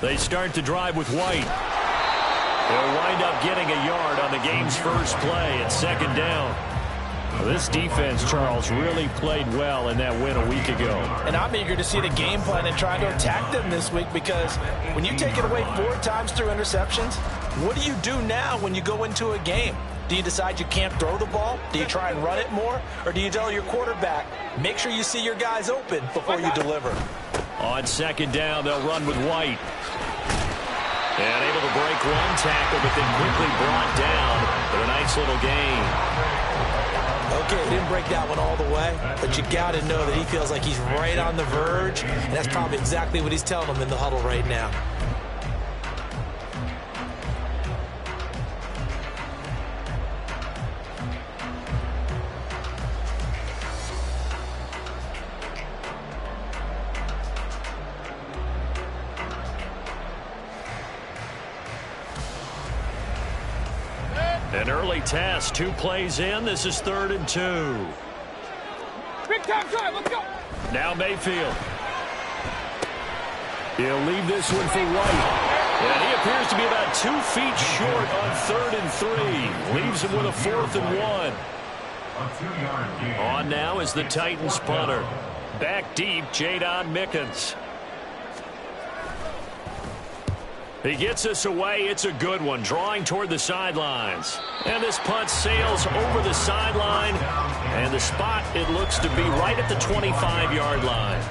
They start to drive with White. They'll wind up getting a yard on the game's first play at second down. This defense, Charles, really played well in that win a week ago. And I'm eager to see the game plan and try to attack them this week, because when you take it away 4 times through interceptions, what do you do now when you go into a game? Do you decide you can't throw the ball? Do you try and run it more? Or do you tell your quarterback, make sure you see your guys open before you deliver? On second down, they'll run with White. And able to break one tackle, but then quickly brought down with a nice little gain. Okay, he didn't break that one all the way, but you got to know that he feels like he's right on the verge, and that's probably exactly what he's telling them in the huddle right now. An early test, 2 plays in. This is 3rd and 2. Big time drive, let's go. Now Mayfield. He'll leave this one for White. And he appears to be about 2 feet short on 3rd and 3. Leaves him with a 4th and 1. On now is the Titans punter. Back deep, Jadon Mickens. He gets us away. It's a good one, drawing toward the sidelines. And this punt sails over the sideline. And the spot, it looks to be right at the 25-yard line.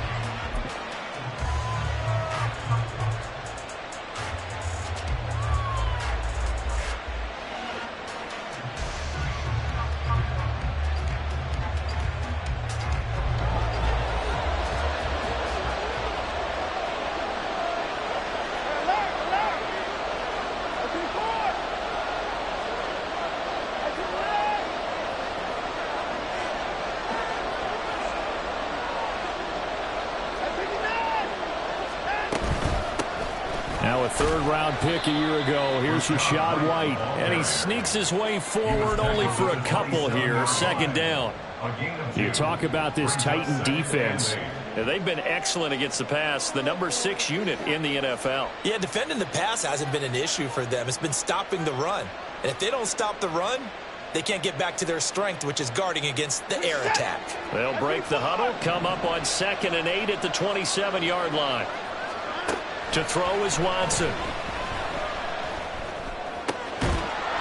Now a 3rd-round pick a year ago. Here's Rachaad White. And he sneaks his way forward only for a couple here. Second down. You talk about this Titan defense. They've been excellent against the pass. The number 6 unit in the NFL. Yeah, defending the pass hasn't been an issue for them. It's been stopping the run. And if they don't stop the run, they can't get back to their strength, which is guarding against the air attack. They'll break the huddle, come up on 2nd and 8 at the 27-yard line. To throw is Watson.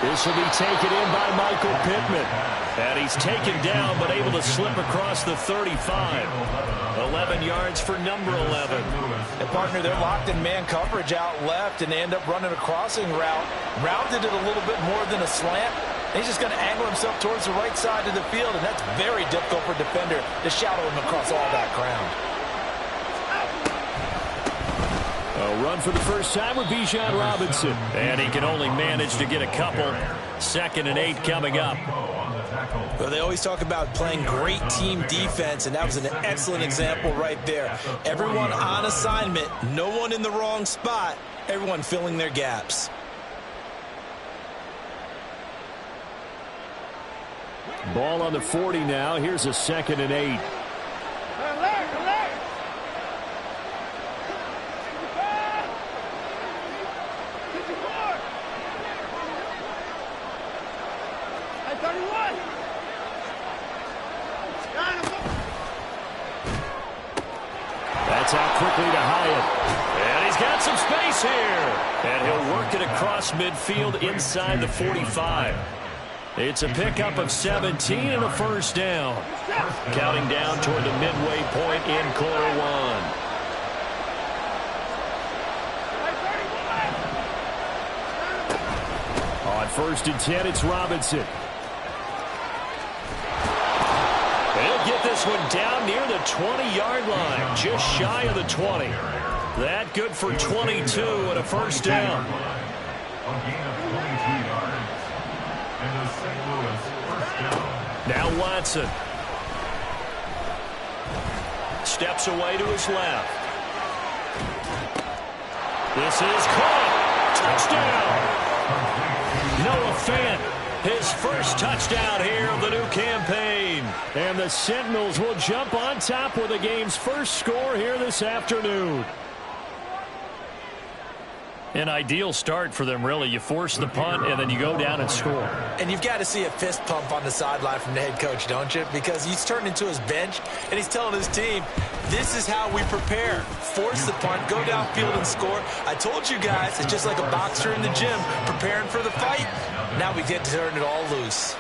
This will be taken in by Michael Pittman. And he's taken down, but able to slip across the 35. 11 yards for number 11. And partner, they're locked in man coverage out left, and they end up running a crossing route. Rounded it a little bit more than a slant. He's just going to angle himself towards the right side of the field, and that's very difficult for a defender to shadow him across all that ground. A run for the first time with Bijan Robinson. And he can only manage to get a couple. 2nd and 8 coming up. Well, they always talk about playing great team defense, and that was an excellent example right there. Everyone on assignment, no one in the wrong spot, everyone filling their gaps. Ball on the 40 now. Here's a 2nd and 8. That's out quickly to Hyatt. And he's got some space here. And he'll work it across midfield inside the 45. It's a pickup of 17 and a first down. Counting down toward the midway point in quarter 1. On 1st and 10, it's Robinson. He'll get this one down near the 20-yard line, just shy of the 20. That good for 22 and a first down. Now Watson. Steps away to his left. This is caught. Touchdown. Noah Fant, his first touchdown here of the new campaign. And the Sentinels will jump on top with the game's first score here this afternoon. An ideal start for them, really. You force the punt, and then you go down and score. And you've got to see a fist pump on the sideline from the head coach, don't you? Because he's turned into his bench, and he's telling his team, this is how we prepare. Force the punt, go downfield and score. I told you guys, it's just like a boxer in the gym preparing for the fight. Now we get to turn it all loose.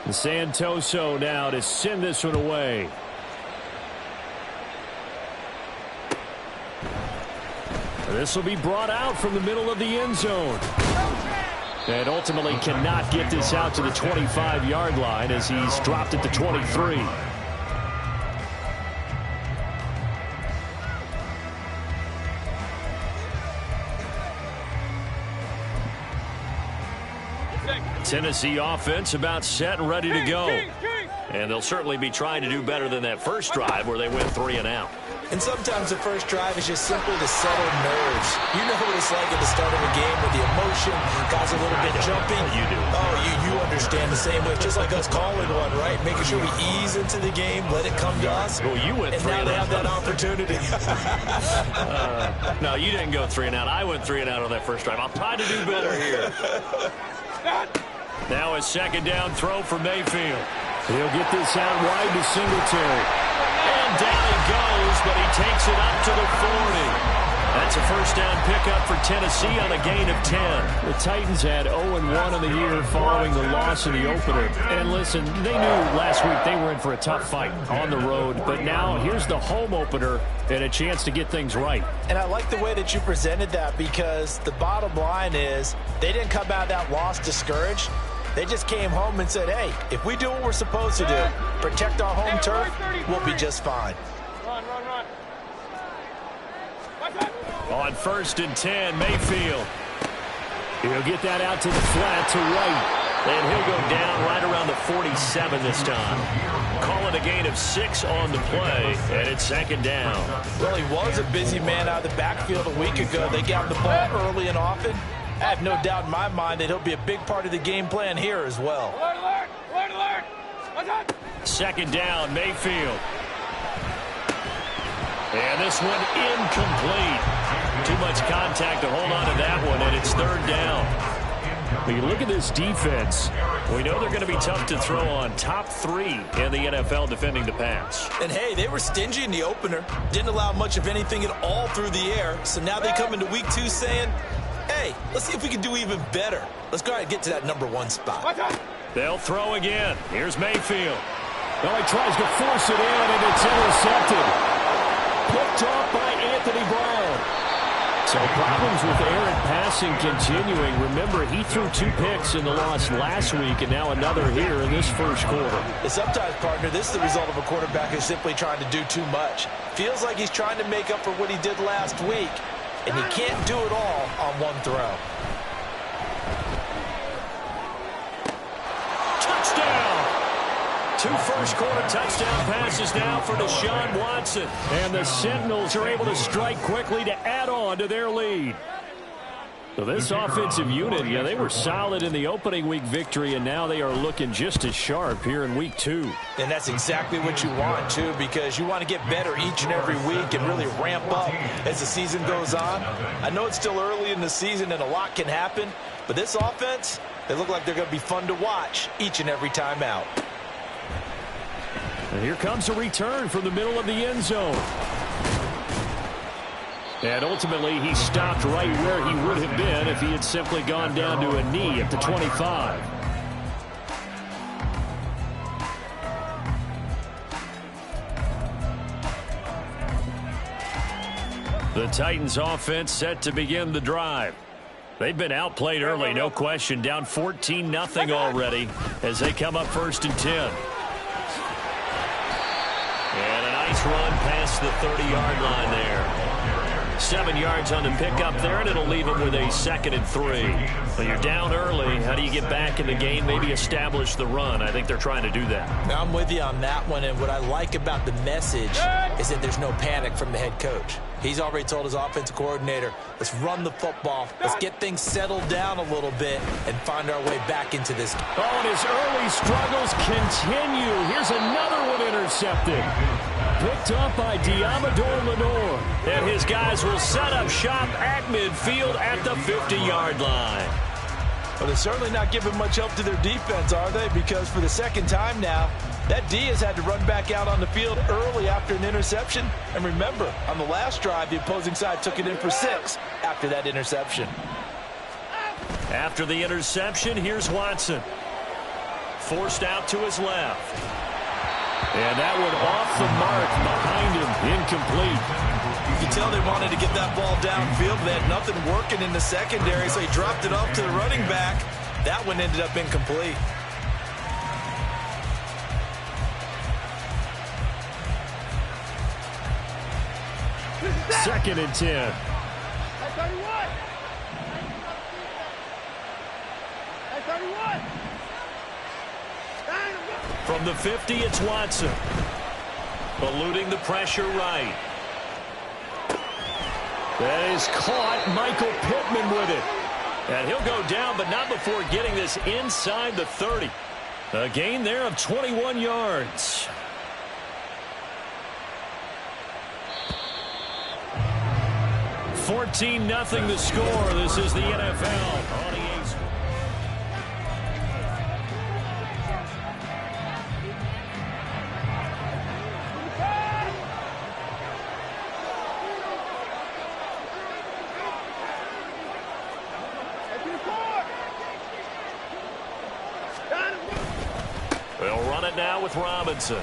Santoso now to send this one away. This will be brought out from the middle of the end zone. And ultimately cannot get this out to the 25-yard line as he's dropped at the 23. Tennessee offense about set and ready to go. And they'll certainly be trying to do better than that first drive where they went 3 and out. And sometimes the first drive is just simple to settle nerves. You know what it's like at the start of a game with the emotion, guys a little bit jumpy. You do. Oh, you understand the same way. Just like us calling one, right? Making sure we ease into the game, let it come to us. Well, you went 3 and out. And now they have that opportunity. No, you didn't go 3 and out. I went 3 and out on that first drive. I'll try to do better here. Now a second down throw for Mayfield. He'll get this out wide to Singletary. And down he goes, but he takes it up to the 40. That's a first down pickup for Tennessee on a gain of 10. The Titans had 0-1 in the year following the loss in the opener. And listen, they knew last week they were in for a tough fight on the road. But now here's the home opener and a chance to get things right. And I like the way that you presented that because the bottom line is they didn't come out of that loss discouraged. They just came home and said, hey, if we do what we're supposed to do, protect our home turf, we'll be just fine. Run. On 1st and 10, Mayfield. He'll get that out to the flat to right. And he'll go down right around the 47 this time. Call it a gain of 6 on the play, and it's second down. Well, he was a busy man out of the backfield a week ago. They got the ball early and often. I have no doubt in my mind that he'll be a big part of the game plan here as well. Alert! Second down, Mayfield. And this one incomplete. Too much contact to hold on to that one, and it's third down. When you look at this defense, we know they're going to be tough to throw on. Top 3 in the NFL defending the pass. And, hey, they were stingy in the opener. Didn't allow much of anything at all through the air. So now they come into week 2 saying, hey, let's see if we can do even better. Let's go ahead and get to that number 1 spot. They'll throw again. Here's Mayfield. Well, he tries to force it in, and it's intercepted. Picked off by Anthony Brown. So problems with Aaron passing continuing. Remember, he threw 2 picks in the loss last week, and now another here in this first quarter. And sometimes, partner, this is the result of a quarterback who's simply trying to do too much. Feels like he's trying to make up for what he did last week, and he can't do it all on one throw. Touchdown! 2 first-quarter touchdown passes now for Deshaun Watson. And the Sentinels are able to strike quickly to add on to their lead. So this offensive unit, yeah, they were solid in the opening week victory, and now they are looking just as sharp here in week 2. And that's exactly what you want, too, because you want to get better each and every week and really ramp up as the season goes on. I know it's still early in the season and a lot can happen, but this offense, they look like they're going to be fun to watch each and every time out. And here comes a return from the middle of the end zone. And ultimately, he stopped right where he would have been if he had simply gone down to a knee at the 25. The Titans offense set to begin the drive. They've been outplayed early, no question, down 14-0 already as they come up 1st and 10. And a nice run past the 30-yard line there. 7 yards on the pickup there, and it'll leave them with a 2nd and 3. Well, you're down early. How do you get back in the game, maybe establish the run? I think they're trying to do that. Now, I'm with you on that one, and what I like about the message is that there's no panic from the head coach. He's already told his offensive coordinator, let's run the football, let's get things settled down a little bit and find our way back into this. Oh, and his early struggles continue. Here's another one intercepted. Picked up by Diamador Lenore. And his guys will set up shop at midfield at the 50-yard line. Well, they're certainly not giving much help to their defense, are they? Because for the second time now, that D has had to run back out on the field early after an interception. And remember, on the last drive, the opposing side took it in for 6 after that interception. After the interception, here's Watson. Forced out to his left. And that one off the mark behind him, incomplete. You can tell they wanted to get that ball downfield. They had nothing working in the secondary, so he dropped it off to the running back. That one ended up incomplete. Second and 10. From the 50, it's Watson. Eluding the pressure right. That is caught. Michael Pittman with it. And he'll go down, but not before getting this inside the 30. A gain there of 21 yards. $14-0 the score. This is the NFL. They'll run it now with Robinson.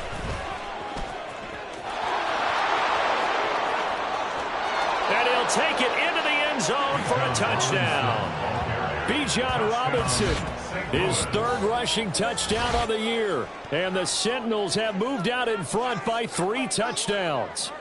And he'll take it into the end zone for a touchdown. Bijan Robinson, his 3rd rushing touchdown of the year. And the Sentinels have moved out in front by 3 touchdowns.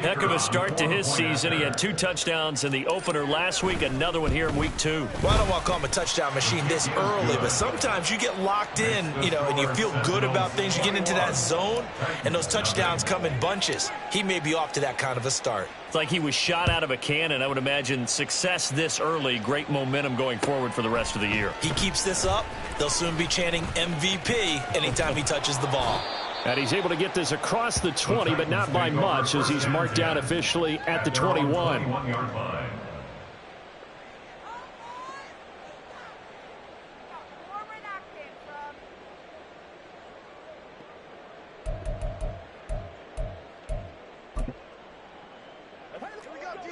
Heck of a start to his season. He had 2 touchdowns in the opener last week, another one here in week 2. Well, I don't want to call him a touchdown machine this early, but sometimes you get locked in, and you feel good about things. You get into that zone, and those touchdowns come in bunches. He may be off to that kind of a start. It's like he was shot out of a cannon. I would imagine success this early, great momentum going forward for the rest of the year. He keeps this up, they'll soon be chanting MVP anytime he touches the ball. And he's able to get this across the 20, but not by much, as he's marked down officially at the 21.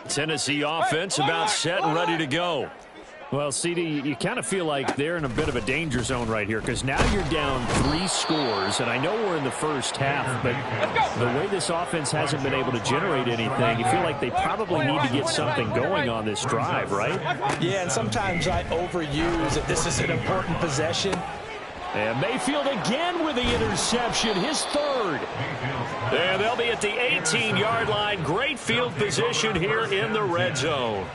Tennessee offense about set and ready to go. Well, CD, you kind of feel like they're in a bit of a danger zone right here because now you're down 3 scores, and I know we're in the first half, but the way this offense hasn't been able to generate anything, you feel like they probably need to get something going on this drive, right? Yeah, and sometimes I overuse that this is an important possession. And Mayfield again with the interception, his 3rd. And they'll be at the 18-yard line. Great field position here in the red zone.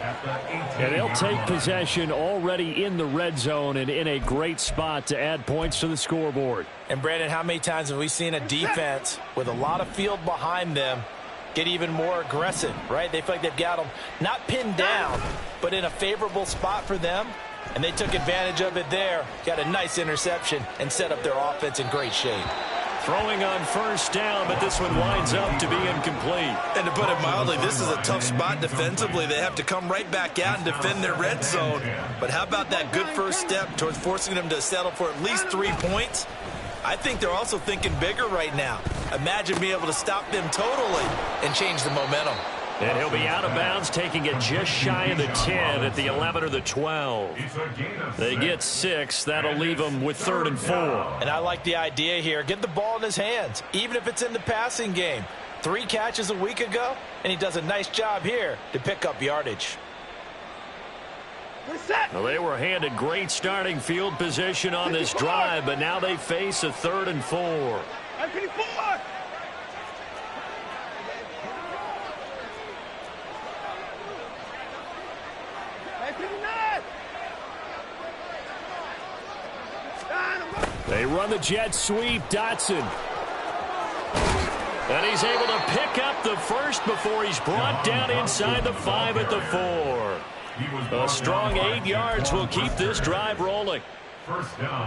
And they'll take possession already in the red zone and in a great spot to add points to the scoreboard. And, Brandon, how many times have we seen a defense with a lot of field behind them get even more aggressive, right? They feel like they've got them not pinned down, but in a favorable spot for them. And they took advantage of it there, got a nice interception, and set up their offense in great shape. Throwing on first down, but this one winds up to be incomplete. And to put it mildly, this is a tough spot defensively. They have to come right back out and defend their red zone. But how about that good first step towards forcing them to settle for at least 3 points? I think they're also thinking bigger right now. Imagine being able to stop them totally and change the momentum. And he'll be out of bounds, taking it just shy of the 10 at the 11 or the 12. They get 6. That'll leave them with 3rd and 4. And I like the idea here. Get the ball in his hands, even if it's in the passing game. 3 catches a week ago, and he does a nice job here to pick up yardage. Well, they were handed great starting field position on this drive, but now they face a 3rd and 4. run the jet sweep. Dotson. And he's able to pick up the first before he's brought down inside the 5 at the 4. A strong 8 yards will keep this drive rolling.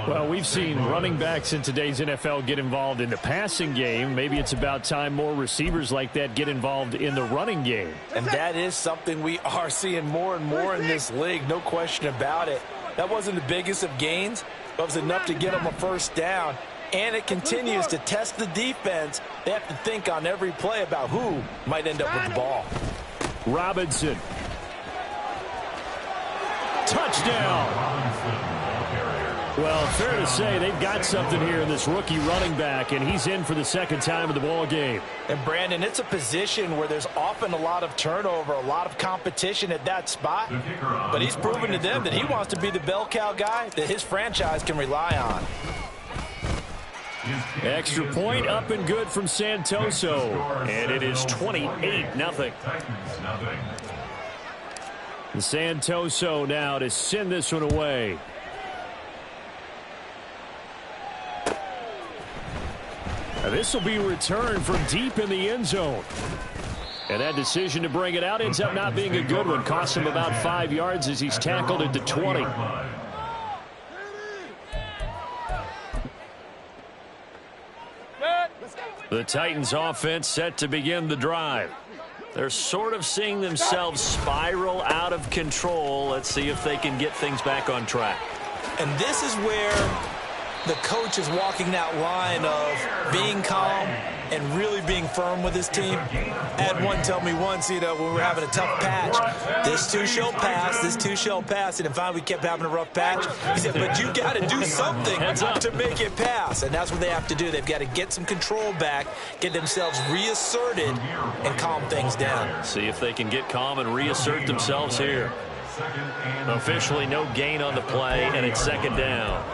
Well, we've seen running backs in today's NFL get involved in the passing game. Maybe it's about time more receivers like that get involved in the running game. And that is something we are seeing more and more in this league, no question about it. That wasn't the biggest of gains, but it was enough to get them a first down. And it continues to test the defense. They have to think on every play about who might end up with the ball. Robinson. Touchdown. Well, fair to say they've got something here in this rookie running back, and he's in for the second time of the ball game. And, Brandon, it's a position where there's often a lot of turnover, a lot of competition at that spot. But he's proven to them that he wants to be the bell cow guy that his franchise can rely on. Extra point up and good from Santoso. And it is 28-0. Santoso now to send this one away. This will be returned from deep in the end zone. And that decision to bring it out ends up not being a good one. Cost him about 5 yards as he's tackled at the 20. The Titans offense set to begin the drive. They're sort of seeing themselves spiral out of control. Let's see if they can get things back on track. And this is where the coach is walking that line of being calm and really being firm with his team. I had one tell me once, when we were having a tough patch, this too shall pass, this too shall pass. And finally we kept having a rough patch. He said, but you got to do something to make it pass. And that's what they have to do. They've got to get some control back, get themselves reasserted, and calm things down. See if they can get calm and reassert themselves here. Officially no gain on the play, and it's second down.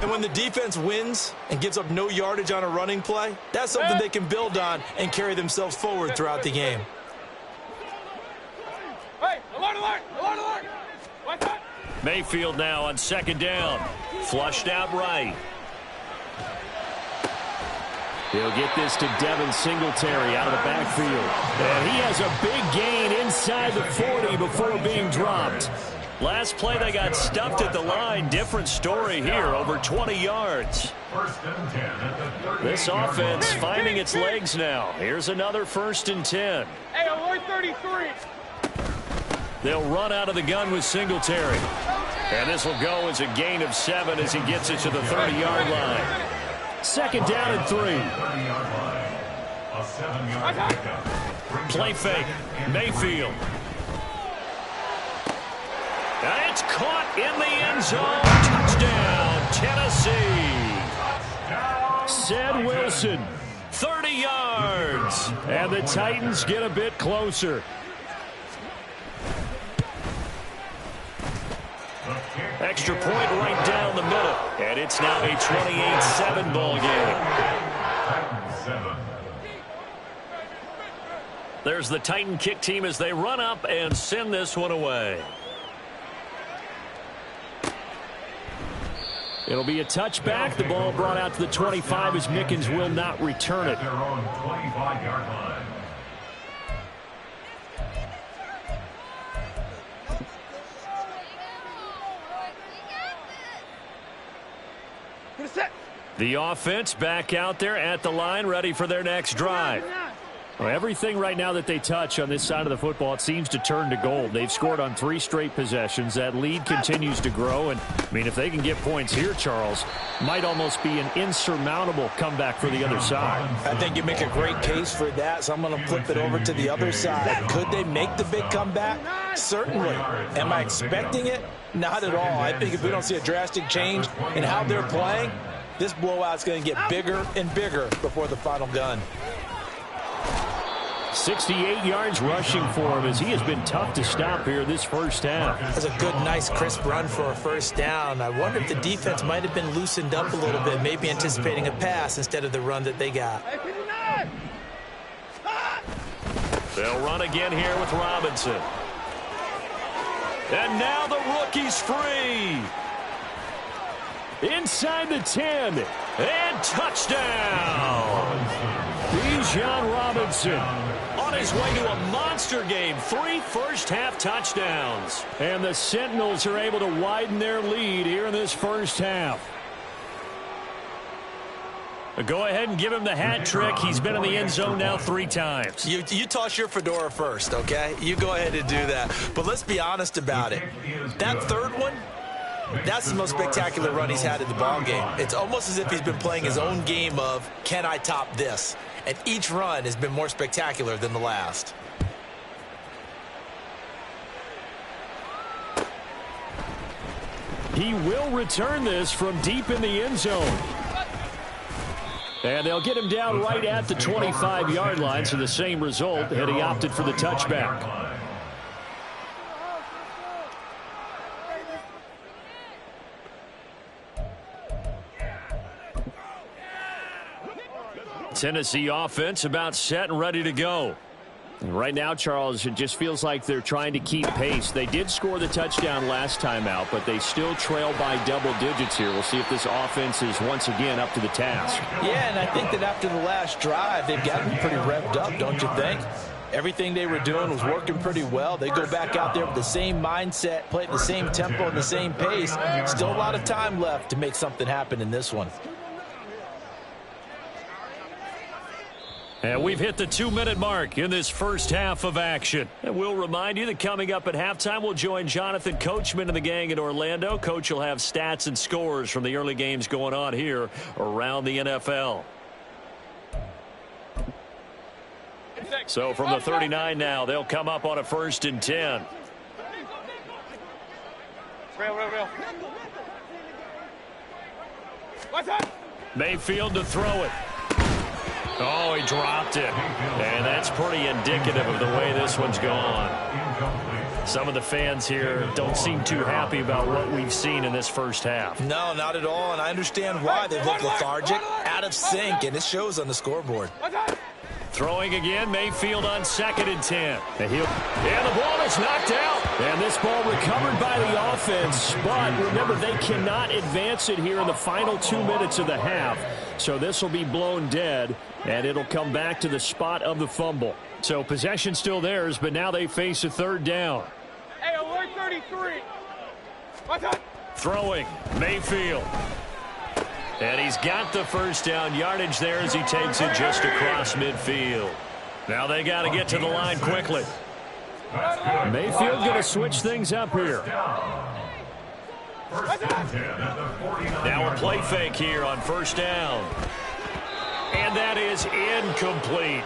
And when the defense wins and gives up no yardage on a running play, that's something they can build on and carry themselves forward throughout the game. Hey, alert, alert, alert, alert. What's that? Mayfield now on second down. Flushed out right. He'll get this to Devin Singletary out of the backfield. And he has a big gain inside the 40 before being dropped. Last play they got stuffed at the line. Different story here, over 20 yards. This offense finding its legs now. Here's another 1st and 10. Hey, alert 33. They'll run out of the gun with Singletary. And this will go as a gain of 7 as he gets it to the 30-yard line. Second down and 3. Play fake. Mayfield. And it's caught in the end zone. Touchdown, Tennessee. Ced Wilson. 30 yards. And the Titans get a bit closer. Extra point right down the middle. And it's now a 28-7 ball game. There's the Titan kick team as they run up and send this one away. It'll be a touchback. The ball brought out to the 25 as Mickens will not return it. The offense back out there at the line, ready for their next drive. Well, everything right now that they touch on this side of the football, it seems to turn to gold. They've scored on 3 straight possessions. That lead continues to grow. And, I mean, if they can get points here, Charles, might almost be an insurmountable comeback for the other side. I think you make a great case for that, so I'm going to flip it over to the other side. Could they make the big comeback? Certainly. Am I expecting it? Not at all. I think if we don't see a drastic change in how they're playing, this blowout's going to get bigger and bigger before the final gun. 68 yards rushing for him as he has been tough to stop here this first half. That's a good, nice, crisp run for a first down. I wonder if the defense might have been loosened up a little bit, maybe anticipating a pass instead of the run that they got. They'll run again here with Robinson. And now the rookie's free. inside the 10, and touchdown. Bijan Robinson on his way to a monster game. 3 first-half touchdowns. And the Sentinels are able to widen their lead here in this first half. Go ahead and give him the hat trick. He's been in the end zone now 3 times. You toss your fedora first, okay? You go ahead and do that. But let's be honest about it. That third one, that's the most spectacular run he's had in the ballgame. It's almost as if he's been playing his own game of, can I top this? And each run has been more spectacular than the last. He will return this from deep in the end zone. And they'll get him down right at the 25-yard line, so the same result, and he opted for the touchback. Tennessee offense about set and ready to go. Right now, Charles, it just feels like they're trying to keep pace. They did score the touchdown last time out, but they still trail by double digits here. We'll see if this offense is once again up to the task. Yeah, and I think that after the last drive, they've gotten pretty revved up, don't you think? Everything they were doing was working pretty well. They go back out there with the same mindset, play at the same tempo and the same pace. Still a lot of time left to make something happen in this one. And we've hit the 2-minute mark in this first half of action. And we'll remind you that coming up at halftime, we'll join Jonathan Coachman and the gang in Orlando. Coach will have stats and scores from the early games going on here around the NFL. So from the 39 now, they'll come up on a 1st and 10. Real. What's up? Mayfield to throw it. Oh, he dropped it. And that's pretty indicative of the way this one's gone. Some of the fans here don't seem too happy about what we've seen in this first half. No, not at all, and I understand why. They look lethargic, out of sync, and it shows on the scoreboard. Throwing again, Mayfield on 2nd and 10. And the ball is knocked out. And this ball recovered by the offense. But remember, they cannot advance it here in the final 2 minutes of the half. So this will be blown dead, and it'll come back to the spot of the fumble. So possession still theirs, but now they face a 3rd down. Hey, alert 33. What's up? Throwing, Mayfield. And he's got the first down yardage there as he takes it just across midfield. Now they got to get to the line quickly. Mayfield going to switch things up here. Now a play fake here on 1st down. And that is incomplete.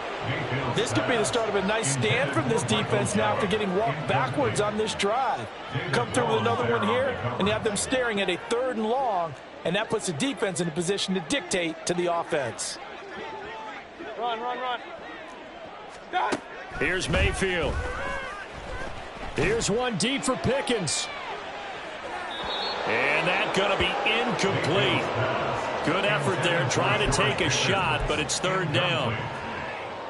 This could be the start of a nice stand from this defense now after getting walked backwards on this drive. Come through with another one here, and you have them staring at a 3rd and long, and that puts the defense in a position to dictate to the offense. Run. Here's Mayfield. Here's one deep for Pickens. And that's going to be incomplete. Good effort there trying to take a shot, but it's 3rd down.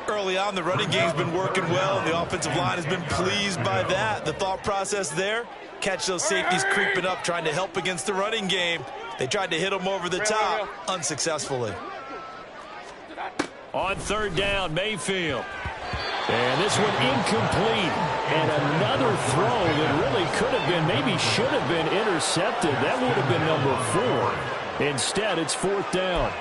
Early on, the running game's been working well, and the offensive line has been pleased by that. The thought process there, catch those safeties creeping up, trying to help against the running game. They tried to hit them over the top, unsuccessfully. On 3rd down, Mayfield. And this one incomplete. And another throw that really could have been, maybe should have been intercepted. That would have been number 4. Instead, it's 4th down.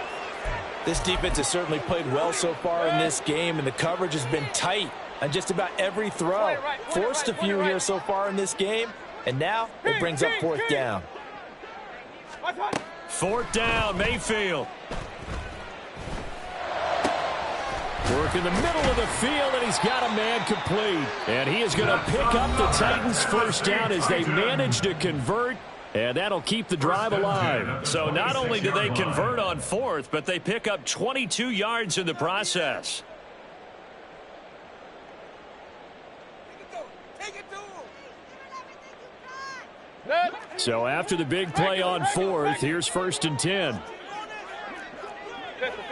This defense has certainly played well so far in this game, and the coverage has been tight on just about every throw. Forced a few here so far in this game, and now it brings up 4th down. 4th down, Mayfield. Work in the middle of the field, and he's got a man complete. And he is going to pick up the Titans' first down as they manage to convert, and that'll keep the drive alive. So not only do they convert on 4th, but they pick up 22 yards in the process. So after the big play on 4th, here's 1st and 10. Pistol.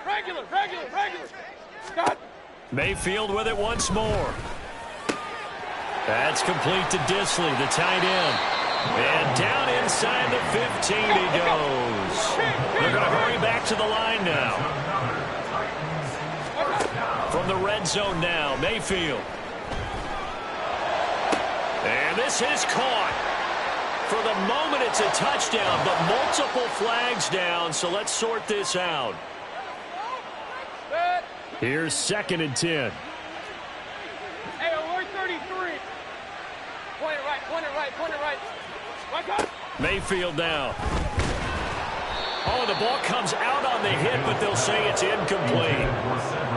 Regular. Stop. Mayfield with it once more. That's complete to Dissly, the tight end. And down inside the 15 he goes. They're going to hurry back to the line now. From the red zone now, Mayfield. And this is caught. For the moment, it's a touchdown, but multiple flags down, so let's sort this out. Here's 2nd and 10. Hey, alert 33. Point it right, point it right, point it right. Right up. Mayfield now. Oh, the ball comes out on the hit, but they'll say it's incomplete.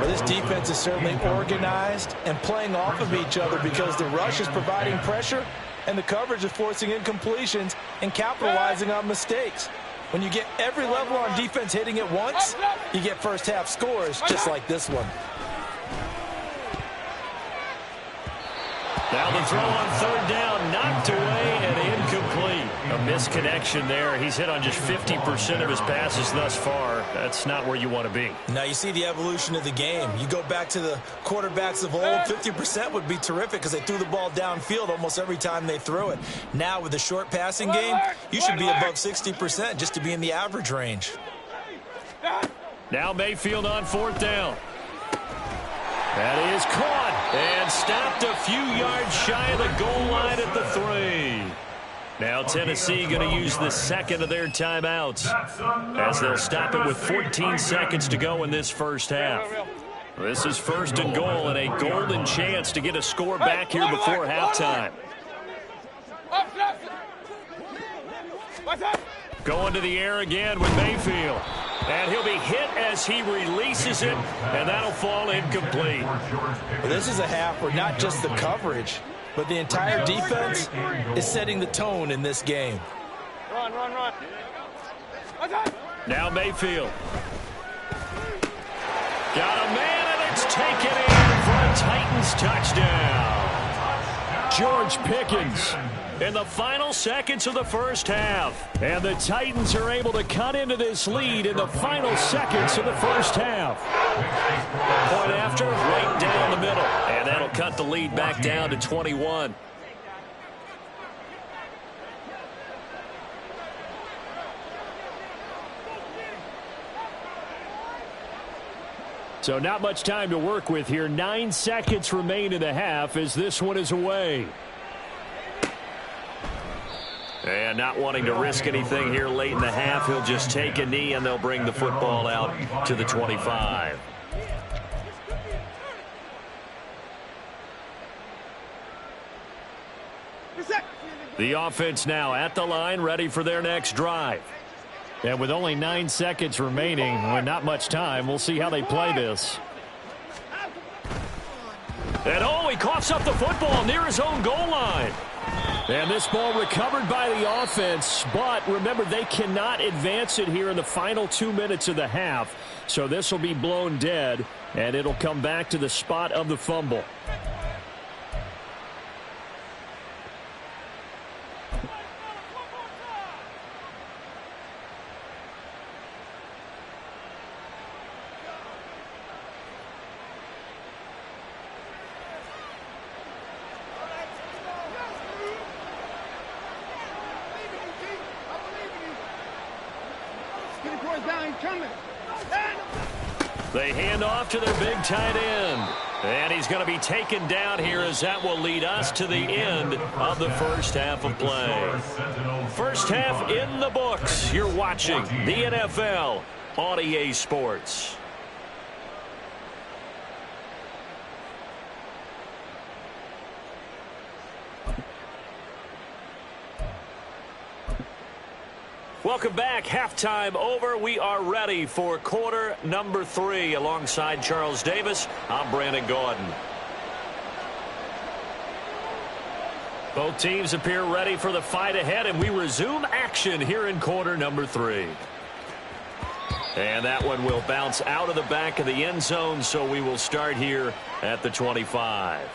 Well, this defense is certainly organized and playing off of each other because the rush is providing pressure and the coverage is forcing incompletions and capitalizing on mistakes. When you get every level on defense hitting at once, you get first half scores just like this one. Now the throw on 3rd down, knocked away and incomplete. A misconnection there. He's hit on just 50% of his passes thus far. That's not where you want to be. Now you see the evolution of the game. You go back to the quarterbacks of old, 50% would be terrific because they threw the ball downfield almost every time they threw it. Now with the short passing game, you should be above 60% just to be in the average range. Now Mayfield on 4th down. That is caught and stopped a few yards shy of the goal line at the 3. Now Tennessee going to use the 2nd of their timeouts as they'll stop it with 14 seconds to go in this first half. This is 1st and goal and a golden chance to get a score back here before halftime. Going to the air again with Mayfield. And he'll be hit as he releases it, and that'll fall incomplete. Well, this is a half where not just the coverage, but the entire defense is setting the tone in this game. Run, run, run. Now Mayfield. Got a man, and it's taken in for a Titans touchdown. George Pickens. In the final seconds of the first half. And the Titans are able to cut into this lead in the final seconds of the first half. Point after, right down the middle. And that'll cut the lead back down to 21. So not much time to work with here. 9 seconds remain in the half as this one is away. And not wanting to risk anything here late in the half, he'll just take a knee and they'll bring the football out to the 25. The offense now at the line, ready for their next drive. And with only 9 seconds remaining, and not much time, we'll see how they play this. And oh, he coughs up the football near his own goal line. And this ball recovered by the offense, but remember, they cannot advance it here in the final 2 minutes of the half. So this will be blown dead, and it'll come back to the spot of the fumble. They hand off to their big tight end. And he's going to be taken down here as that will lead us to the end of the first half of play. First half in the books. You're watching the NFL on EA Sports. Welcome back. Halftime over. We are ready for quarter number 3. Alongside Charles Davis, I'm Brandon Gordon. Both teams appear ready for the fight ahead, and we resume action here in quarter number 3. And that one will bounce out of the back of the end zone, so we will start here at the 25.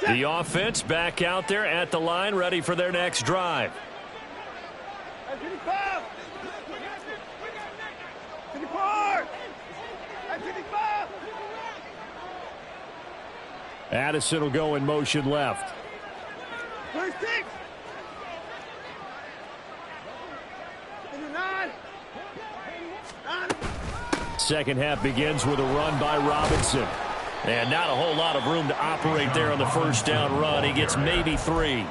The offense back out there at the line, ready for their next drive. Addison will go in motion left. Second half begins with a run by Robinson. And not a whole lot of room to operate there on the first down run. He gets maybe 3.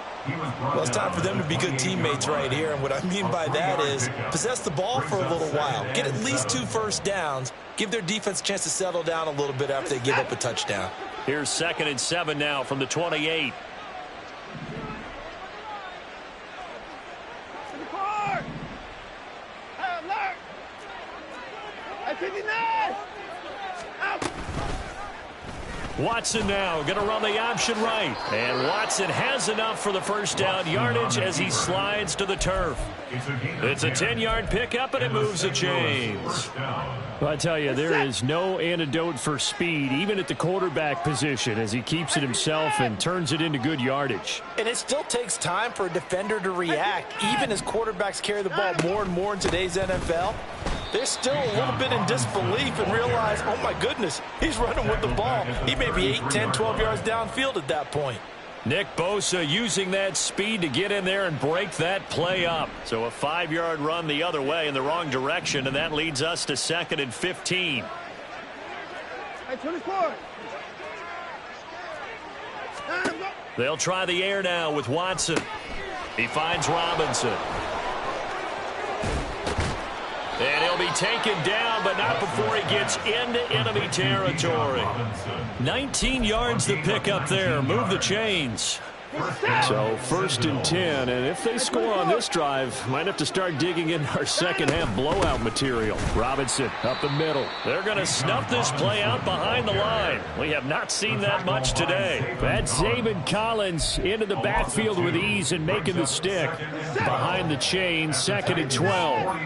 Well, it's time for them to be good teammates right here. And what I mean by that is possess the ball for a little while. Get at least 2 first downs. Give their defense a chance to settle down a little bit after they give up a touchdown. Here's 2nd and 7 now from the 28. Watson now going to run the option right. And Watson has enough for the first down yardage as he slides to the turf. It's a 10-yard pickup, and it moves the chains. Well, I tell you, there is no antidote for speed, even at the quarterback position, as he keeps it himself and turns it into good yardage. And it still takes time for a defender to react, even as quarterbacks carry the ball more and more in today's NFL. They're still a little bit in disbelief and realize, oh, my goodness, he's running with the ball. He may be 8, 10, 12 yards downfield at that point. Nick Bosa using that speed to get in there and break that play up. So a 5-yard run the other way in the wrong direction, and that leads us to 2nd and 15. They'll try the air now with Watson. He finds Robinson. And he'll be taken down, but not before he gets into enemy territory. 19 yards to pick up there. Move the chains. So 1st and 10, and if they score on this drive, might have to start digging in our second half blowout material. Robinson up the middle. They're going to snuff this play out behind the line. We have not seen that much today. That's Zaven Collins into the backfield with ease and making the stick. Behind the chain, 2nd and 12.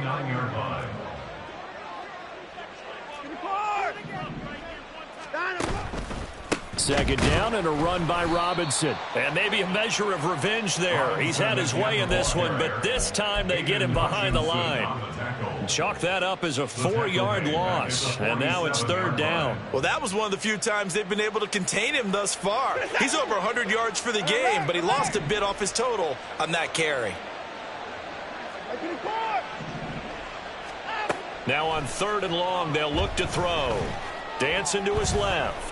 Second down and a run by Robinson. And maybe a measure of revenge there. He's had his way in this one, but this time they get him behind the line. Chalk that up as a 4-yard loss. And now it's 3rd down. Well, that was one of the few times they've been able to contain him thus far. He's over 100 yards for the game, but he lost a bit off his total on that carry. Now on 3rd and long, they'll look to throw. Dancing to his left.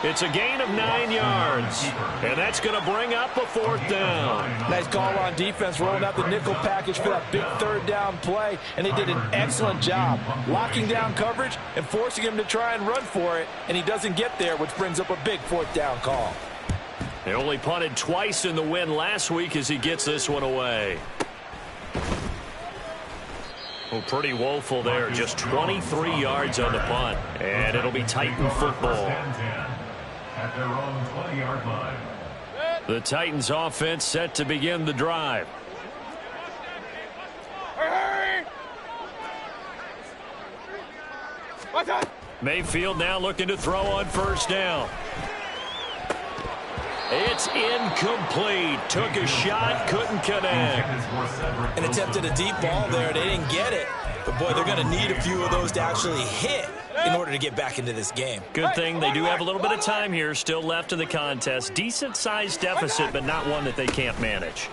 It's a gain of 9 yards, and that's going to bring up a 4th down. Nice call on defense, rolling out the nickel package for that big 3rd down play, and they did an excellent job locking down coverage and forcing him to try and run for it, and he doesn't get there, which brings up a big 4th down call. They only punted twice in the win last week as he gets this one away. Well, pretty woeful there, just 23 yards on the punt, and it'll be Titan football. At their own 20-yard line. The Titans offense set to begin the drive. Mayfield now looking to throw on 1st down. It's incomplete. Took a shot, couldn't connect. And attempted a deep ball there. They didn't get it. But, boy, they're going to need a few of those to actually hit in order to get back into this game. Good thing they do have a little bit of time here still left in the contest. Decent-sized deficit, but not one that they can't manage.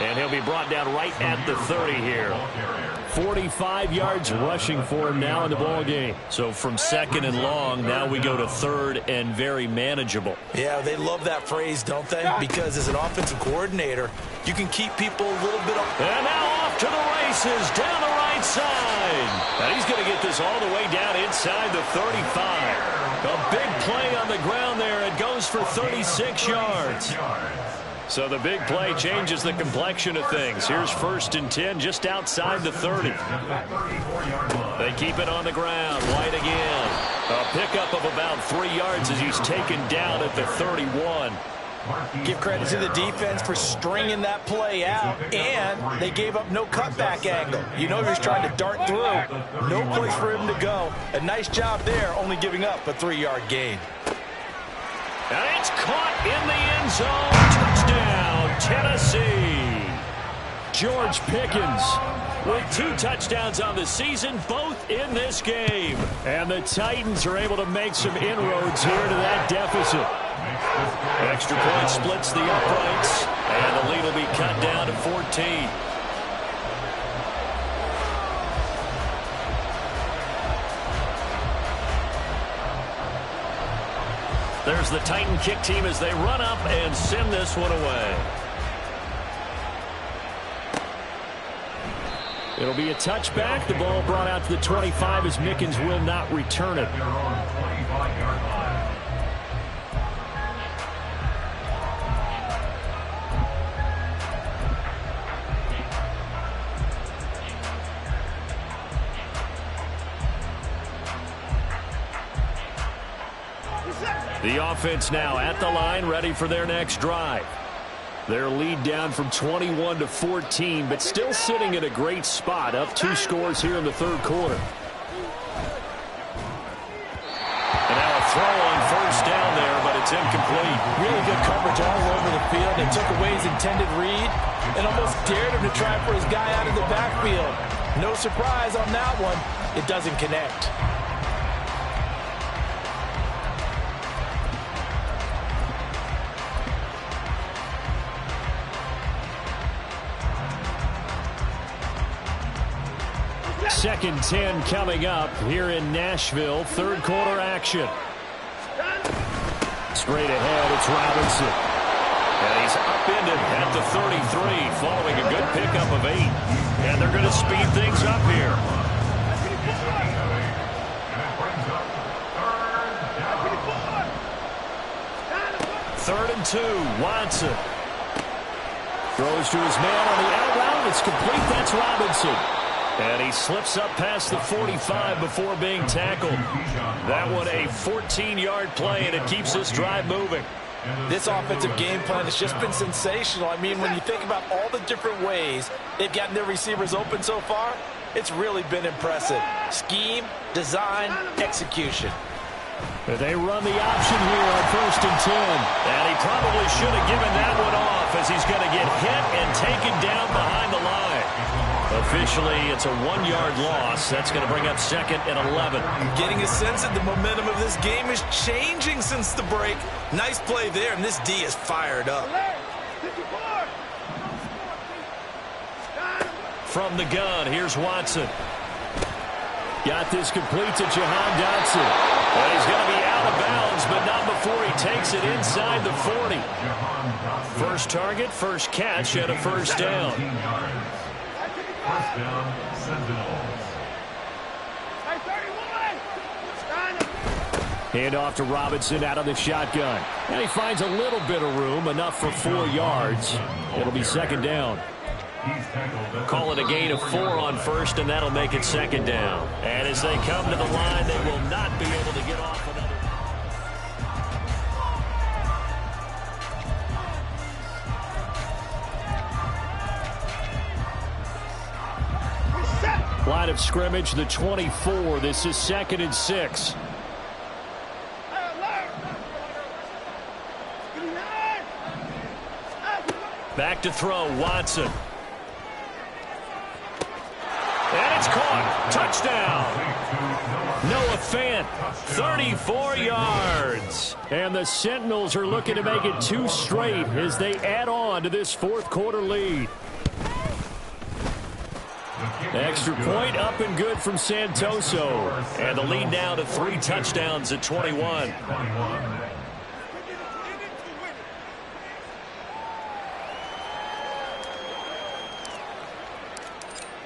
And he'll be brought down right at the 30 here. 45 yards rushing for him now in the ball game. So from 2nd and long, now we go to 3rd and very manageable. Yeah, they love that phrase, don't they? Because as an offensive coordinator, you can keep people a little bit off. And now off to the races down the right side. And he's going to get this all the way down inside the 35. A big play on the ground there. It goes for 36 yards. So the big play changes the complexion of things. Here's 1st and 10 just outside the 30. They keep it on the ground. White again. A pickup of about 3 yards as he's taken down at the 31. Give credit to the defense for stringing that play out, and they gave up no cutback angle. You know he was trying to dart through. No place for him to go. A nice job there, only giving up a 3-yard gain. And it's caught in the end zone. Touchdown, Tennessee. George Pickens with 2 touchdowns on the season, both in this game. And the Titans are able to make some inroads here to that deficit. Extra point splits the uprights, and the lead will be cut down to 14. There's the Titan kick team as they run up and send this one away. It'll be a touchback. The ball brought out to the 25 as Mickens will not return it. The offense now at the line, ready for their next drive. Their lead down from 21 to 14, but still sitting in a great spot, up 2 scores here in the third quarter. And now a throw on first down there, but it's incomplete. Really good coverage all over the field. They took away his intended read and almost dared him to try for his guy out of the backfield. No surprise on that one. It doesn't connect. Second 10 coming up here in Nashville. Third quarter action. Straight ahead, it's Robinson. And he's upended at the 33 following a good pickup of 8. And they're going to speed things up here. Third and 2, Watson. Throws to his man on the out route. It's complete. That's Robinson. And he slips up past the 45 before being tackled. That one a 14-yard play, and it keeps this drive moving. This offensive game plan has just been sensational. I mean, when you think about all the different ways they've gotten their receivers open so far, it's really been impressive. Scheme, design, execution. But they run the option here on first and 10. And he probably should have given that one off as he's going to get hit and taken down behind the line. Officially, it's a 1-yard loss. That's going to bring up second and 11. I'm getting a sense that the momentum of this game is changing since the break. Nice play there, and this D is fired up. From the gun, here's Watson. Got this complete to Jahan Dotson. And he's going to be out of bounds, but not before he takes it inside the 40. First target, first catch, and a first down. First down, Sentinels. Hand off to Robinson out of the shotgun. And he finds a little bit of room, enough for 4 yards. It'll be second down. Call it a gain of 4 on first, and that'll make it second down. And as they come to the line, they will not be able to get off another. Line of scrimmage, the 24. This is second and 6. Back to throw, Watson. And it's caught. Touchdown. Noah Fant, 34 yards. And the Sentinels are looking to make it 2 straight as they add on to this fourth quarter lead. Extra point up and good from Santoso. And the lead now to 3 touchdowns at 21.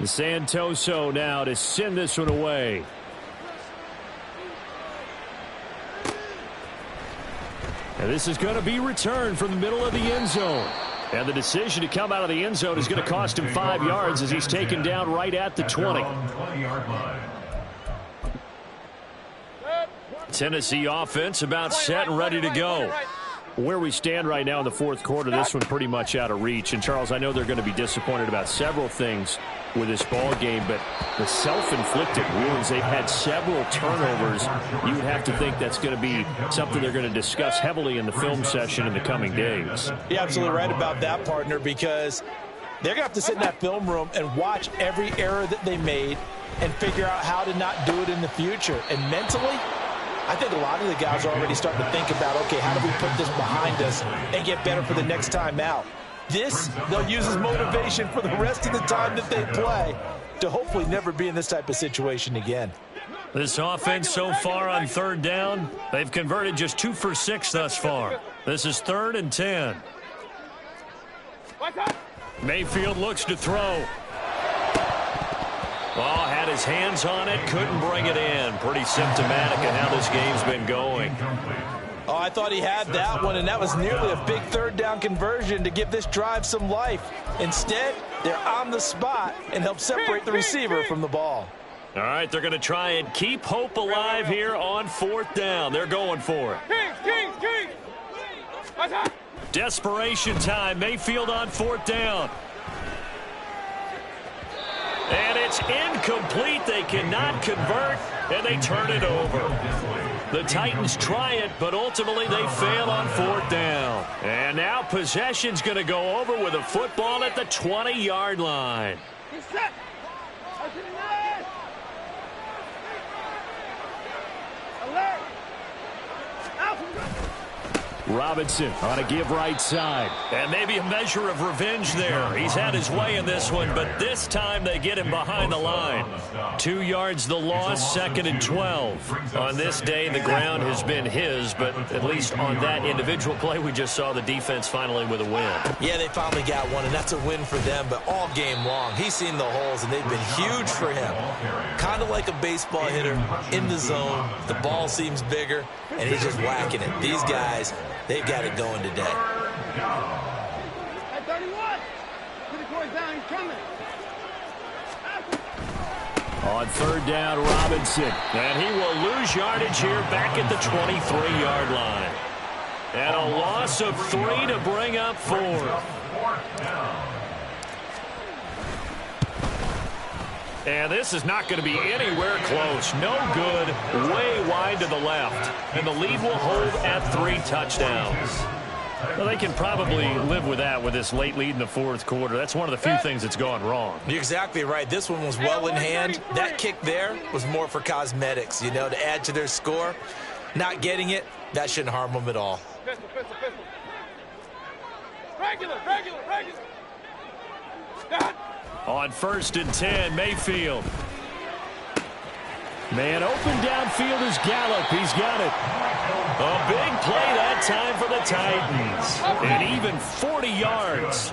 Santoso now to send this one away. And this is going to be returned from the middle of the end zone. And the decision to come out of the end zone is going to cost him 5 yards as he's taken down right at the 20. Tennessee offense about set and ready to go. Where we stand right now in the fourth quarter, this one pretty much out of reach. And, Charles, I know they're going to be disappointed about several things with this ball game, but the self-inflicted wounds, they've had several turnovers. You would have to think that's going to be something they're going to discuss heavily in the film session in the coming days. You're absolutely right about that, partner, because they're going to have to sit in that film room and watch every error that they made and figure out how to not do it in the future. And mentally, I think a lot of the guys are already starting to think about, okay, how do we put this behind us and get better for the next time out? This, they'll use as motivation for the rest of the time that they play to hopefully never be in this type of situation again. This offense so far on third down, they've converted just 2 for 6 thus far. This is 3rd and 10. Mayfield looks to throw. Ball had his hands on it, couldn't bring it in. Pretty symptomatic of how this game's been going. Oh, I thought he had that one, and that was nearly a big third down conversion to give this drive some life. Instead, they're on the spot and help separate the receiver from the ball. All right, they're going to try and keep hope alive here on 4th down. They're going for it. Desperation time. Mayfield on 4th down. And it's incomplete. They cannot convert, and they turn it over. The Titans try it, but ultimately they fail on 4th down. And now possession's going to go over with a football at the 20-yard line. Robinson on a give right side. And maybe a measure of revenge there. He's had his way in this one, but this time they get him behind the line. 2 yards the loss, 2nd and 12. On this day, the ground has been his, but at least on that individual play, we just saw the defense finally with a win. Yeah, they finally got one, and that's a win for them, but all game long, he's seen the holes, and they've been huge for him. Kind of like a baseball hitter in the zone. The ball seems bigger, and he's just whacking it. These guys, they've got it going today. At 31. Put the course down. He's coming. On 3rd down, Robinson. And he will lose yardage here back at the 23-yard line. And a loss of 3 to bring up 4th. And this is not going to be anywhere close. No good. Way wide to the left. And the lead will hold at 3 touchdowns. Well, they can probably live with that with this late lead in the fourth quarter. That's one of the few things that's gone wrong. You're exactly right. This one was well in hand. That kick there was more for cosmetics, you know, to add to their score. Not getting it, that shouldn't harm them at all. Pistol. Regular. Done. On 1st and 10, Mayfield. Man open downfield is Gallup. He's got it. A big play that time for the Titans. And even 40 yards.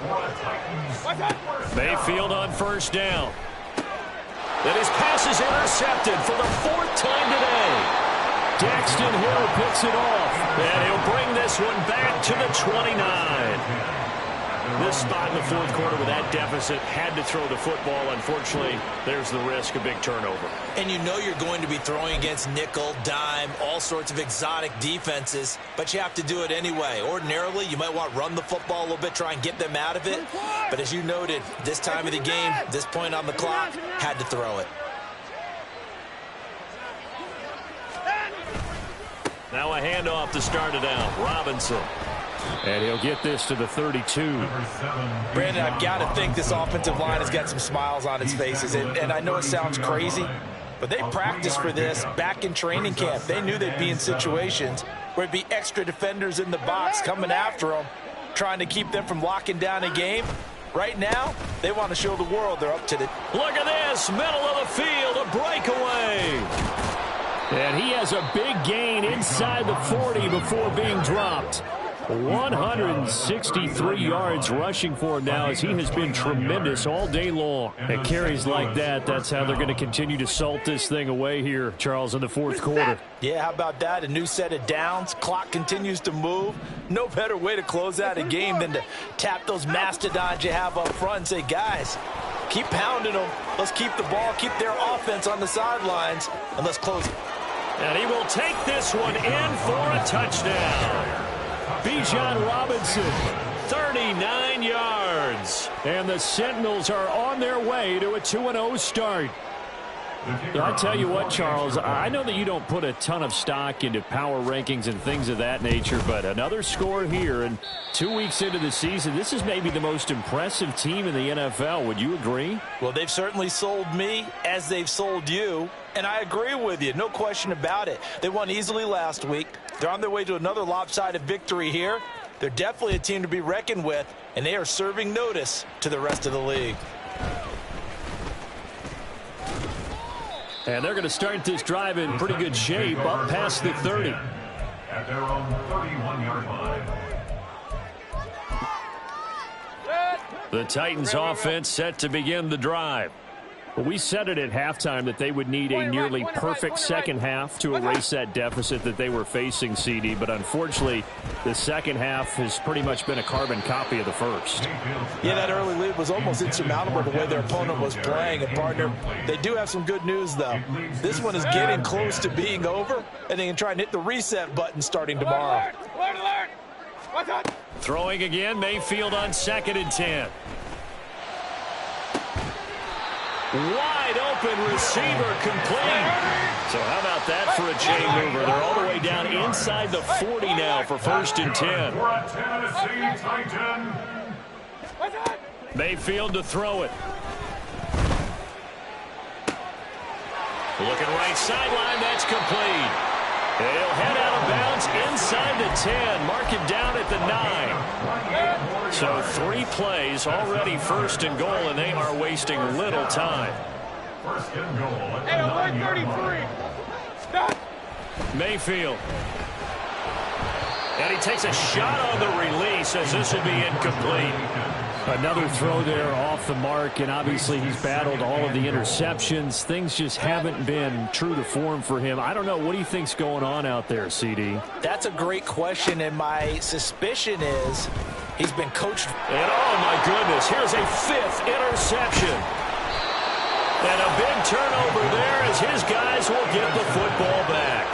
Mayfield on 1st down. And his pass is intercepted for the 4th time today. Daxton Hill picks it off. And he'll bring this one back to the 29. This spot in the fourth quarter with that deficit, had to throw the football. Unfortunately, there's the risk of big turnover. And you know you're going to be throwing against nickel, dime, all sorts of exotic defenses, but you have to do it anyway. Ordinarily, you might want to run the football a little bit, try and get them out of it. But as you noted, this time of the game, this point on the clock, had to throw it. Now a handoff to start it out. Robinson. And he'll get this to the 32. Brandon, I've got to think this offensive line has got some smiles on its faces. And I know it sounds crazy, but they practiced for this back in training camp. They knew they'd be in situations where it'd be extra defenders in the box coming after them, trying to keep them from locking down a game. Right now, they want to show the world they're up to the... Look at this, middle of the field, a breakaway. And he has a big gain inside the 40 before being dropped. 163 yards rushing for him now, as he has been tremendous all day long. And carries like that, that's how they're going to continue to salt this thing away here, Charles, in the fourth quarter. Yeah, how about that? A new set of downs. Clock continues to move. No better way to close out a game than to tap those mastodons you have up front and say, guys, keep pounding them. Let's keep the ball, keep their offense on the sidelines, and let's close it. And he will take this one in for a touchdown. Bijan Robinson, 39 yards. And the Sentinels are on their way to a 2-0 start. I tell you what, Charles, I know that you don't put a ton of stock into power rankings and things of that nature, but another score here, and 2 weeks into the season, this is maybe the most impressive team in the NFL. Would you agree? Well, they've certainly sold me as they've sold you, and I agree with you. No question about it. They won easily last week. They're on their way to another lopsided victory here. They're definitely a team to be reckoned with, and they are serving notice to the rest of the league. And they're going to start this drive in pretty good shape, up past the 30. At their own 31-yard line. The Titans offense set to begin the drive. Well, we said it at halftime that they would need a nearly perfect second half to erase that deficit that they were facing, CD. But unfortunately, the second half has pretty much been a carbon copy of the first. Yeah, that early lead was almost insurmountable the way their opponent was playing. And, partner, they do have some good news, though. This one is getting close to being over, and they can try and hit the reset button starting tomorrow. Throwing again, Mayfield on 2nd and 10. Wide open receiver complete. So how about that for a chain mover? They're all the way down inside the 40 now for 1st and 10. For a Tennessee Titan. Mayfield to throw it. Looking right sideline, that's complete. He'll head out of bounds inside the 10. Mark him down at the 9. So 3 plays, already 1st and goal, and they are wasting little time. 1st and goal at the Hey, 9-yard 33. line. Stop. Mayfield. And he takes a shot on the release as this will be incomplete. Another throw there off the mark, and obviously he's battled all of the interceptions. Things just haven't been true to form for him. I don't know. What do you think's going on out there, CD? That's a great question, and my suspicion is he's been coached. And oh my goodness, here's a 5th interception. And a big turnover there as his guys will get the football back.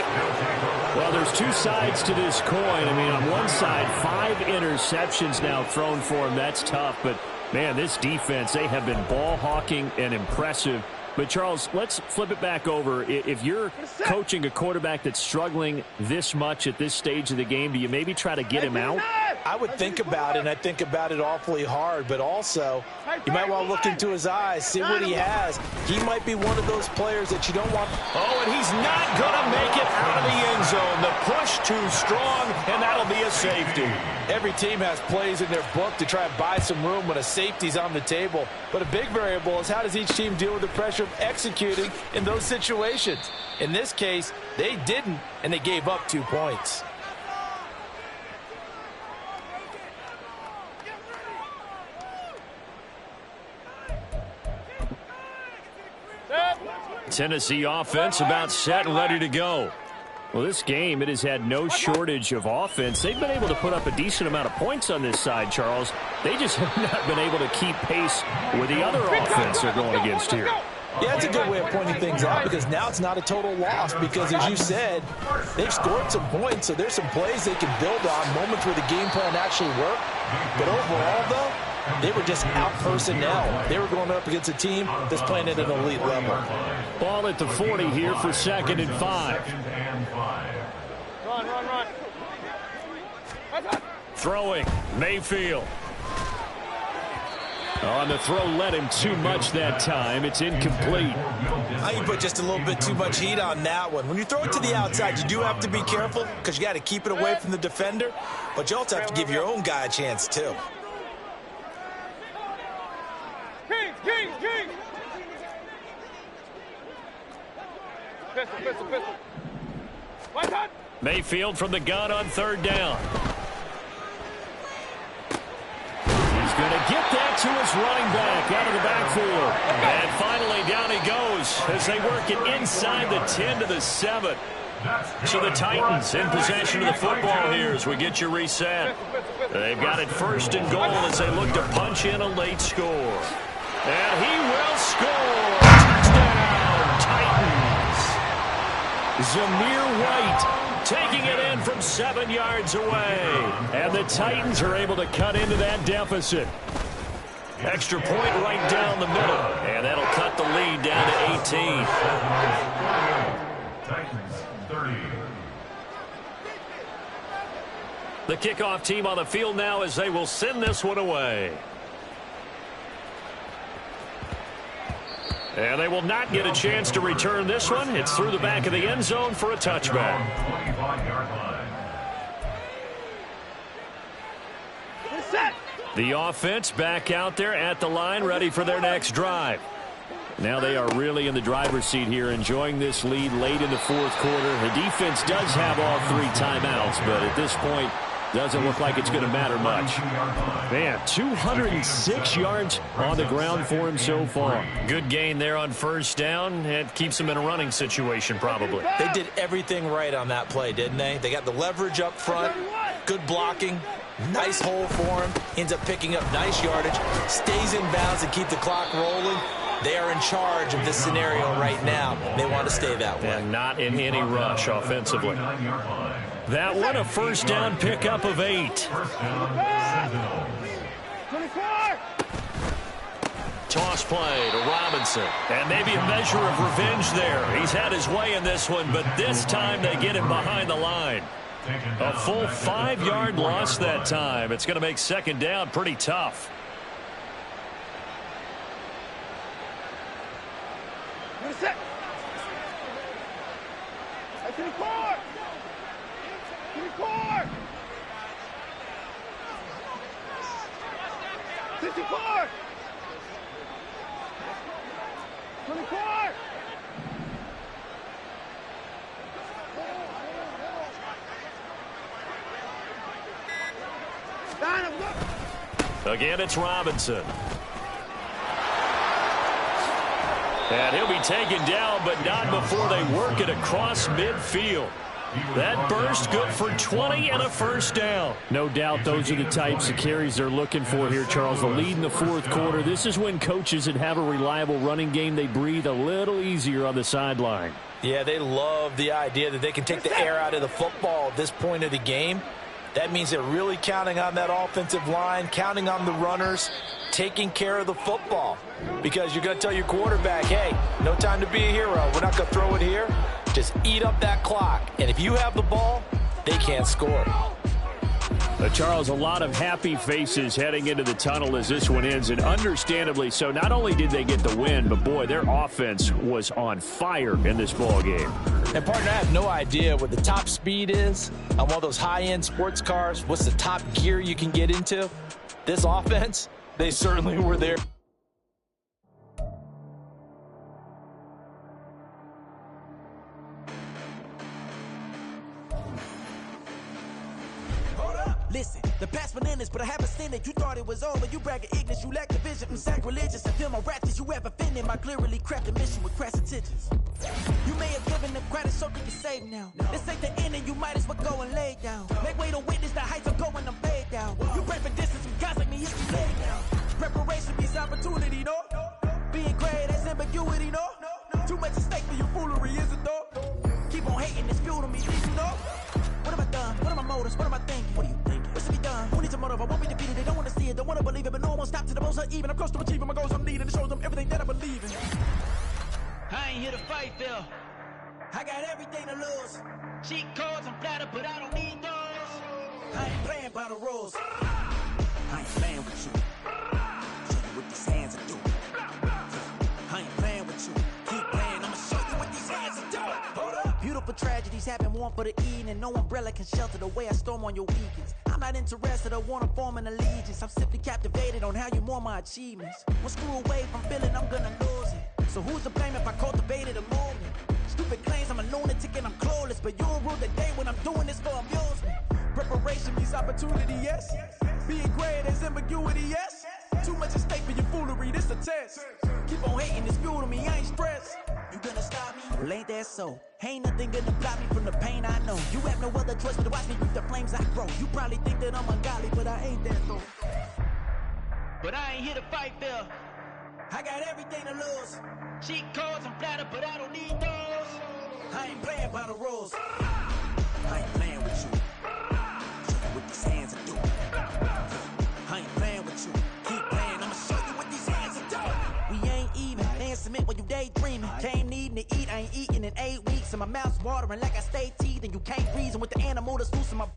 Well, there's 2 sides to this coin. I mean, on one side, 5 interceptions now thrown for him. That's tough. But, man, this defense, they have been ball hawking and impressive. But, Charles, let's flip it back over. If you're coaching a quarterback that's struggling this much at this stage of the game, do you maybe try to get him out? I would think about it, and I think about it awfully hard, but also you might want to look into his eyes, see what he has. He might be one of those players that you don't want. Oh, and he's not going to make it out of the end zone. The push too strong, and that'll be a safety. Every team has plays in their book to try and buy some room when a safety's on the table. But a big variable is how does each team deal with the pressure of executing in those situations. In this case, they didn't, and they gave up 2 points. Tennessee offense about set and ready to go. Well, this game, it has had no shortage of offense. They've been able to put up a decent amount of points on this side, Charles. They just have not been able to keep pace with the other offense they're going against here. Yeah, that's a good way of pointing things out because now it's not a total loss because, as you said, they've scored some points, so there's some plays they can build on, moments where the game plan actually worked. But overall, though, they were just out personnel. They were going up against a team that's playing at an elite level. Ball at the 40 here for 2nd and 5. Run. Throwing, Mayfield. On the throw, led him too much that time. It's incomplete. I think you put just a little bit too much heat on that one. When you throw it to the outside, you do have to be careful because you got to keep it away from the defender, but you also have to give your own guy a chance, too. King. Pistol. One touch. Mayfield from the gun on 3rd down. He's going to get that to his running back out of the backfield. And finally down he goes as they work it inside the 10 to the 7. So the Titans in possession of the football here as we get your reset. They've got it 1st and goal as they look to punch in a late score. And he will score. Touchdown, Titans. Zamir White taking it in from 7 yards away. And the Titans are able to cut into that deficit. Extra point right down the middle. And that'll cut the lead down to 18. Titans 30. The kickoff team on the field now as they will send this one away. And they will not get a chance to return this one. It's through the back of the end zone for a touchback. 25-yard line. The offense back out there at the line, ready for their next drive. Now they are really in the driver's seat here, enjoying this lead late in the fourth quarter. The defense does have all 3 timeouts, but at this point, doesn't look like it's going to matter much. Man, 206 yards on the ground for him so far. Good gain there on first down. It keeps him in a running situation probably. They did everything right on that play, didn't they? They got the leverage up front, good blocking, nice hole for him, ends up picking up nice yardage, stays in bounds and keep the clock rolling. They are in charge of this scenario right now. They want to stay that way. And not in any rush offensively. That one, a first down pickup of 8. First down, Sentinels. 24! Toss play to Robinson. And maybe a measure of revenge there. He's had his way in this one, but this time they get him behind the line. A full 5-yard loss that time. It's going to make second down pretty tough. Set. 24! 24! 54! 24! Again, it's Robinson. And he'll be taken down, but not before they work it across midfield. That burst good for 20 and a first down. No doubt those are the types of carries they're looking for here, Charles. The lead in the fourth quarter. This is when coaches that have a reliable running game, they breathe a little easier on the sideline. Yeah, they love the idea that they can take the air out of the football at this point of the game. That means they're really counting on that offensive line, counting on the runners, taking care of the football. Because you're going to tell your quarterback, hey, no time to be a hero. We're not going to throw it here. Just eat up that clock. And if you have the ball, they can't score. Charles, a lot of happy faces heading into the tunnel as this one ends, and understandably so. Not only did they get the win, but, boy, their offense was on fire in this ball game. And, partner, I have no idea what the top speed is on one of those high-end sports cars. What's the top gear you can get into? This offense, they certainly were there. Listen, the past bananas, but I haven't seen it. You thought it was over. You bragging ignorance. You lack the vision from sacrilegious. I feel my ratchets. You have offended my clearly crafted mission with crass intentions. You may have given them credit so you can save now. This ain't the end and you might as well go and lay down. Make way to witness the heights of going and fade down. You pray for distance from guys like me, it's too late now. Preparation means opportunity, no? Being great, that's ambiguity, no? Too much at stake for your foolery, is it though? Keep on hating, it's fuel to me, did you know? What have I done? What are my motives? What am I thinking? What are you thinking? What should be done? Who needs a motive? I won't be defeated. They don't want to see it, don't want to believe it, but no one won't stop to the most uneven. I'm close to achieving my goals. I'm needing to show them everything that I believe in. I ain't here to fight, Phil. I got everything to lose. Cheat codes, I'm flattered, but I don't need those. I ain't playing by the rules. I ain't playing with you. Show you what these hands are doing. I ain't playing with you. Keep playing, I'ma show you what these hands are doing. Hold up. Beautiful tragedies happen, one for the evening. No umbrella can shelter the way I storm on your weekends. I'm not interested, I wanna form an allegiance. I'm simply captivated on how you mourn my achievements. One screw away from feeling I'm gonna lose it. So who's to blame if I cultivated a movement? Stupid claims I'm a lunatic and I'm clueless, but you'll rule the day when I'm doing this for amusement. Preparation means opportunity, yes. Being great is ambiguity, yes. Too much at stake for your foolery, this a test. Keep on hating, it's fuel to me, I ain't stressed. You gonna stop me? Well, ain't that so? Ain't nothing gonna block me from the pain I know. You have no other choice but to watch me reap the flames I grow. You probably think that I'm ungodly, but I ain't that though. But I ain't here to fight, Phil. I got everything to lose. Cheat codes, I'm flattered, but I don't need those. I ain't playing by the rules. I ain't playing with you. With these hands I do. I ain't playing with you. Keep playing, I'ma show you what these hands are doing. We ain't even laying cement while you daydreaming. Came needing to eat, I ain't eating in 8 weeks. And my mouth's watering like I stay teething. You can't reason with the animal that's loose in my